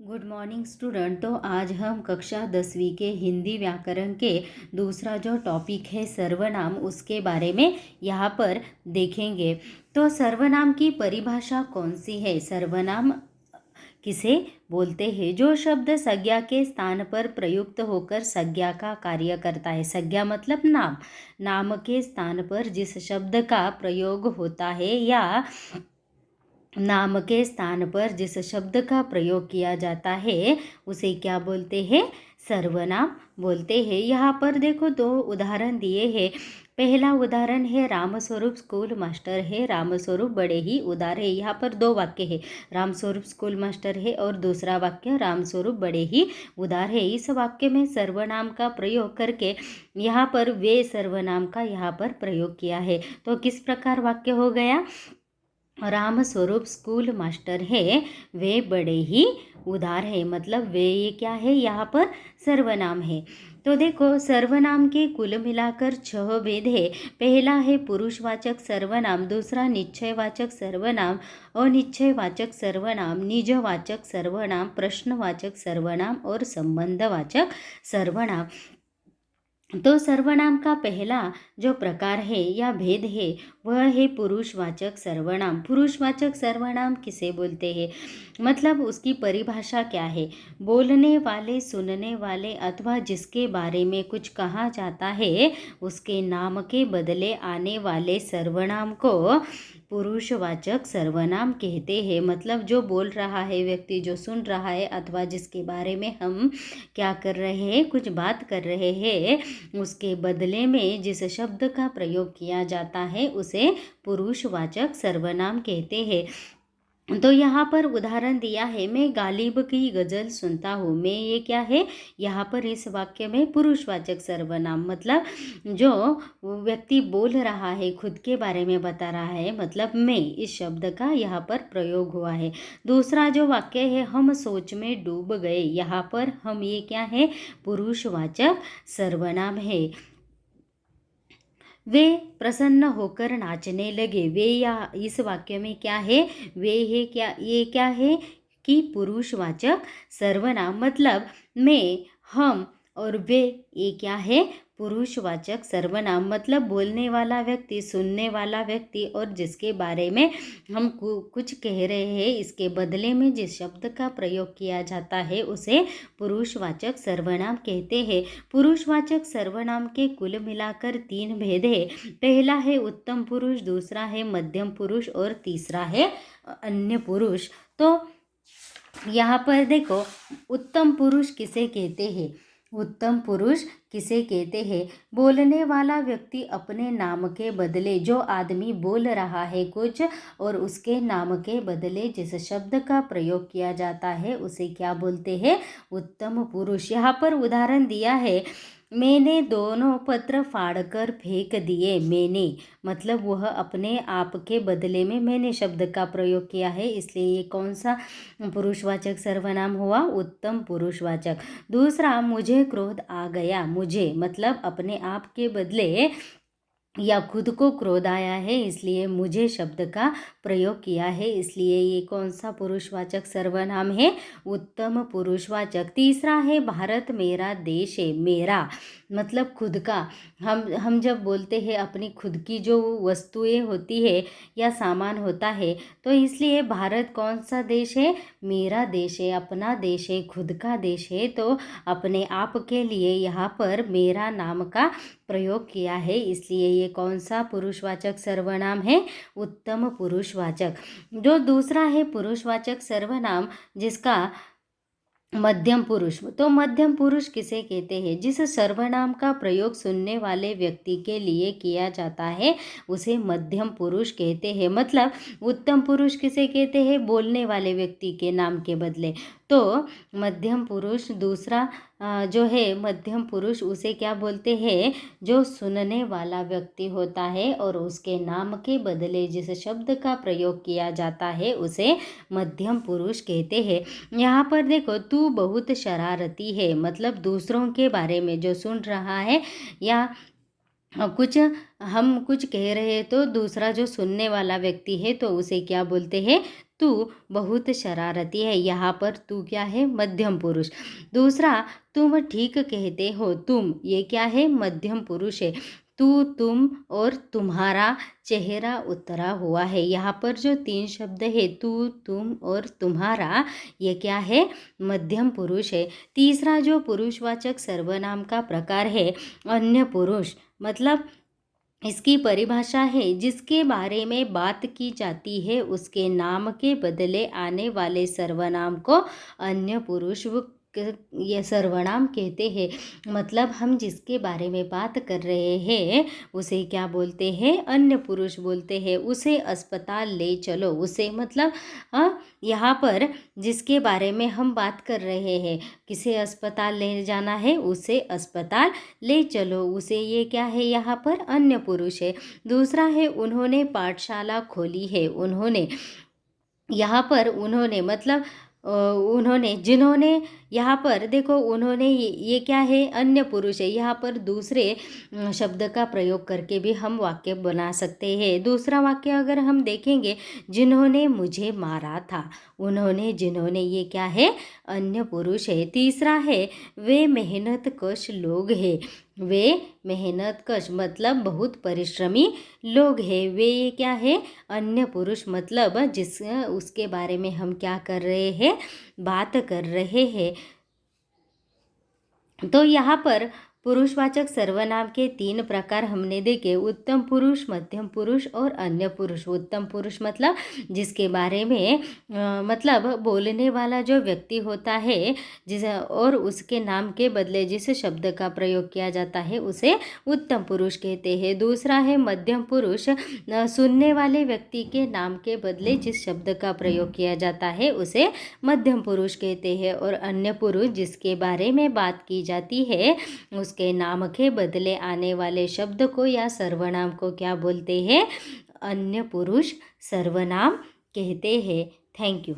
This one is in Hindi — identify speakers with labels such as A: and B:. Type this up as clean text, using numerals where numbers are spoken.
A: Good morning student. तो आज हम कक्षा 10वीं के हिंदी व्याकरण के दूसरा जो टॉपिक है सर्वनाम, उसके बारे में यहाँ पर देखेंगे। तो सर्वनाम की परिभाषा कौन सी है? सर्वनाम किसे बोलते हैं? जो शब्द संज्ञा के स्थान पर प्रयुक्त होकर संज्ञा का कार्य करता है। संज्ञा मतलब नाम। नाम के स्थान पर जिस शब्द का प्रयोग होता है या नाम के स्थान पर जिस शब्द का प्रयोग किया जाता है उसे क्या बोलते हैं? सर्वनाम बोलते हैं। यहाँ पर देखो दो उदाहरण दिए हैं। पहला उदाहरण है रामस्वरूप स्कूल मास्टर है, रामस्वरूप बड़े ही उदार है। यहाँ पर दो वाक्य है, रामस्वरूप स्कूल मास्टर है और दूसरा वाक्य रामस्वरूप बड़े ही उदार है। इस वाक्य में सर्वनाम का प्रयोग करके यहाँ पर वे सर्वनाम का यहाँ पर प्रयोग किया है। तो किस प्रकार वाक्य हो गया? राम स्वरूप स्कूल मास्टर है, वे बड़े ही उदार है। मतलब वे ये क्या है? यहाँ पर सर्वनाम है। तो देखो सर्वनाम के कुल मिलाकर 6 भेद है। पहला है पुरुषवाचक सर्वनाम, दूसरा निश्चयवाचक सर्वनाम, अनिश्चयवाचक सर्वनाम, निजवाचक सर्वनाम, प्रश्नवाचक सर्वनाम और संबंधवाचक सर्वनाम। तो सर्वनाम का पहला जो प्रकार है या भेद है वह है पुरुषवाचक सर्वनाम। पुरुषवाचक सर्वनाम किसे बोलते हैं? मतलब उसकी परिभाषा क्या है? बोलने वाले, सुनने वाले अथवा जिसके बारे में कुछ कहा जाता है उसके नाम के बदले आने वाले सर्वनाम को पुरुषवाचक सर्वनाम कहते हैं। मतलब जो बोल रहा है व्यक्ति, जो सुन रहा है अथवा जिसके बारे में हम क्या कर रहे हैं, कुछ बात कर रहे हैं, उसके बदले में जिस शब्द का प्रयोग किया जाता है उसे पुरुषवाचक सर्वनाम कहते हैं। तो यहाँ पर उदाहरण दिया है, मैं गालिब की गज़ल सुनता हूँ। मैं ये क्या है? यहाँ पर इस वाक्य में पुरुषवाचक सर्वनाम, मतलब जो व्यक्ति बोल रहा है खुद के बारे में बता रहा है, मतलब मैं, इस शब्द का यहाँ पर प्रयोग हुआ है। दूसरा जो वाक्य है, हम सोच में डूब गए, यहाँ पर हम ये क्या है? पुरुषवाचक सर्वनाम है। वे प्रसन्न होकर नाचने लगे, वे या इस वाक्य में क्या है? वे है क्या? ये क्या है कि पुरुषवाचक सर्वनाम। मतलब मैं, हम और वे, ये क्या है? पुरुषवाचक सर्वनाम। मतलब बोलने वाला व्यक्ति, सुनने वाला व्यक्ति और जिसके बारे में हम कुछ कह रहे हैं, इसके बदले में जिस शब्द का प्रयोग किया जाता है उसे पुरुषवाचक सर्वनाम कहते हैं। पुरुषवाचक सर्वनाम के कुल मिलाकर 3 भेद है। पहला है उत्तम पुरुष, दूसरा है मध्यम पुरुष और तीसरा है अन्य पुरुष। तो यहाँ पर देखो उत्तम पुरुष किसे कहते हैं? उत्तम पुरुष किसे कहते हैं? बोलने वाला व्यक्ति अपने नाम के बदले, जो आदमी बोल रहा है कुछ और उसके नाम के बदले जिस शब्द का प्रयोग किया जाता है उसे क्या बोलते हैं? उत्तम पुरुष। यहाँ पर उदाहरण दिया है, मैंने दोनों पत्र फाड़कर फेंक दिए। मैंने मतलब वह अपने आप के बदले में मैंने शब्द का प्रयोग किया है, इसलिए ये कौन सा पुरुषवाचक सर्वनाम हुआ? उत्तम पुरुषवाचक। दूसरा, मुझे क्रोध आ गया, मुझे मतलब अपने आप के बदले या खुद को क्रोध आया है इसलिए मुझे शब्द का प्रयोग किया है, इसलिए ये कौन सा पुरुषवाचक सर्वनाम है? उत्तम पुरुषवाचक। तीसरा है भारत मेरा देश है, मेरा मतलब खुद का। हम जब बोलते हैं अपनी खुद की जो वस्तुएं होती है या सामान होता है, तो इसलिए भारत कौन सा देश है? मेरा देश है, अपना देश है, खुद का देश है। तो अपने आप के लिए यहाँ पर मेरा नाम का प्रयोग किया है, इसलिए ये कौन सा पुरुषवाचक सर्वनाम है? उत्तम पुरुषवाचक। जो दूसरा है पुरुषवाचक सर्वनाम जिसका मध्यम पुरुष। तो मध्यम पुरुष किसे कहते हैं? जिस सर्वनाम का प्रयोग सुनने वाले व्यक्ति के लिए किया जाता है उसे मध्यम पुरुष कहते हैं। मतलब उत्तम पुरुष किसे कहते हैं? बोलने वाले व्यक्ति के नाम के बदले। तो मध्यम पुरुष दूसरा जो है मध्यम पुरुष, उसे क्या बोलते हैं? जो सुनने वाला व्यक्ति होता है और उसके नाम के बदले जिस शब्द का प्रयोग किया जाता है उसे मध्यम पुरुष कहते हैं। यहाँ पर देखो, तू बहुत शरारती है, मतलब दूसरों के बारे में जो सुन रहा है या कुछ हम कुछ कह रहे हैं तो दूसरा जो सुनने वाला व्यक्ति है तो उसे क्या बोलते हैं, तू बहुत शरारती है। यहाँ पर तू क्या है, मध्यम पुरुष। दूसरा, तुम ठीक कहते हो, तुम ये क्या है, मध्यम पुरुष है। तू, तुम और तुम्हारा चेहरा उतरा हुआ है। यहाँ पर जो 3 शब्द है, तू, तुम और तुम्हारा, ये क्या है, मध्यम पुरुष है। तीसरा जो पुरुषवाचक सर्वनाम का प्रकार है, अन्य पुरुष, मतलब इसकी परिभाषा है जिसके बारे में बात की जाती है उसके नाम के बदले आने वाले सर्वनाम को अन्य पुरुष ये सर्वनाम कहते हैं। मतलब हम जिसके बारे में बात कर रहे हैं उसे क्या बोलते हैं, अन्य पुरुष बोलते हैं। उसे अस्पताल ले चलो, उसे मतलब यहाँ पर जिसके बारे में हम बात कर रहे हैं, किसे अस्पताल ले जाना है, उसे अस्पताल ले चलो, उसे ये क्या है, यहाँ पर अन्य पुरुष है। दूसरा है, उन्होंने पाठशाला खोली है। उन्होंने, यहाँ पर उन्होंने मतलब उन्होंने, जिन्होंने, यहाँ पर देखो उन्होंने ये क्या है, अन्य पुरुष है। यहाँ पर दूसरे शब्द का प्रयोग करके भी हम वाक्य बना सकते हैं। दूसरा वाक्य अगर हम देखेंगे, जिन्होंने मुझे मारा था, उन्होंने, जिन्होंने, ये क्या है, अन्य पुरुष है। तीसरा है, वे मेहनत कश लोग हैं। वे मेहनत कश मतलब बहुत परिश्रमी लोग हैं। वे ये क्या है, अन्य पुरुष, मतलब जिस उसके बारे में हम क्या कर रहे हैं, बात कर रहे हैं। तो यहाँ पर पुरुषवाचक सर्वनाम के 3 प्रकार हमने देखे, उत्तम पुरुष, मध्यम पुरुष और अन्य पुरुष। उत्तम पुरुष मतलब जिसके बारे में मतलब बोलने वाला जो व्यक्ति होता है जिस और उसके नाम के बदले जिस शब्द का प्रयोग किया जाता है उसे उत्तम पुरुष कहते हैं। दूसरा है मध्यम पुरुष, सुनने वाले व्यक्ति के नाम के बदले जिस शब्द का प्रयोग किया जाता है उसे मध्यम पुरुष कहते हैं। और अन्य पुरुष जिसके बारे में बात की जाती है उसके नाम के बदले आने वाले शब्द को या सर्वनाम को क्या बोलते हैं, अन्य पुरुष सर्वनाम कहते हैं। Thank you.